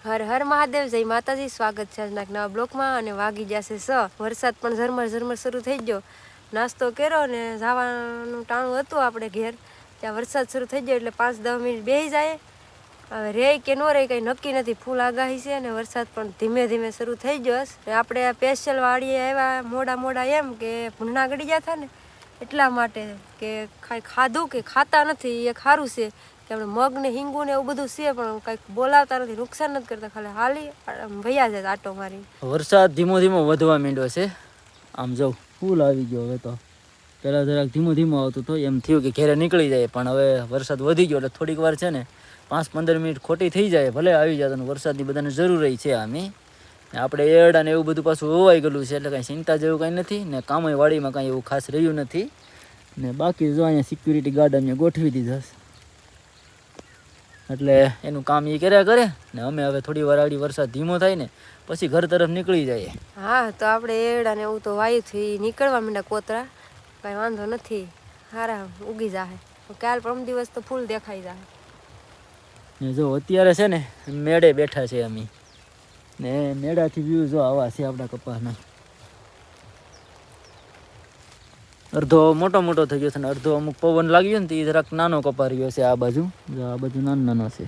હર હર મહાદેવ, જય માતાજી. સ્વાગત છે આજના નવા બ્લોકમાં. અને વાગી જશે વરસાદ પણ ઝરમર ઝરમર શરૂ થઈ ગયો. નાસ્તો કર્યો ને જવાનું ટાણું હતું આપણે ઘેર, ત્યાં વરસાદ શરૂ થઈ ગયો એટલે 5-10 મિનિટ બેસી જાય. હવે રે કે ન રે કંઈ નક્કી નથી. ફૂલ આગાહી છે અને વરસાદ પણ ધીમે ધીમે શરૂ થઈ ગયો. આપણે સ્પેશિયલ વાડીએ આવ્યા મોડા એમ કે ભૂંડા ગળી ગયા હતા ને એટલા માટે કે કાંઈ ખાધું કે ખાતા નથી એ સારું છે કે આપણે મગ ને હિંગુ ને એવું બધું છે પણ કંઈક બોલાવતા નથી, નુકસાન નથી કરતા, ખાલી હાલી ભૈયા જાય આટો મારી. વરસાદ ધીમો ધીમો વધવા માંડ્યો છે. આમ જો ફૂલ આવી ગયો. હવે તો પહેલાં જરાક ધીમો ધીમો આવતો હતો, એમ થયું કે ઘેરે નીકળી જાય, પણ હવે વરસાદ વધી ગયો એટલે થોડીક વાર છે ને 5-15 મિનિટ ખોટી થઈ જાય ભલે આવી જાય. તો વરસાદની બધાને જરૂર છે. આમી આપણે એરડા ને એવું બધું પાછું હોવાઈ ગયેલું છે એટલે કાંઈ ચિંતા જેવું કાંઈ નથી ને. કામય વાડીમાં કાંઈ એવું ખાસ રહ્યું નથી ને. બાકી જો અહીંયા સિક્યુરિટી ગાર્ડ અમે ગોઠવી દીધા છે એટલે એનું કામ એ કર્યા કરે ને. અમે હવે થોડી વાર આડી વરસાદ ધીમો થાય ને પછી ઘર તરફ નીકળી જાય. હા, તો આપણે એરડા ને એવું તો વાયુથી નીકળવા માંડ્યા કોતરા, કાંઈ વાંધો નથી, સારા ઉગી જાય. કાલ પરમ દિવસ તો ફૂલ દેખાઈ જાય ને. જો અત્યારે છે ને મેળે બેઠા છે અમે ને મેળાથી વ્યૂ જો આવા છે આપણા કપાસના. અડધો મોટો થઈ ગયો છે ને અડધો અમુક પવન લાગ્યો ને તો એ જરાક નાનો કપા રહ્યો છે. આ બાજુ નાનો છે.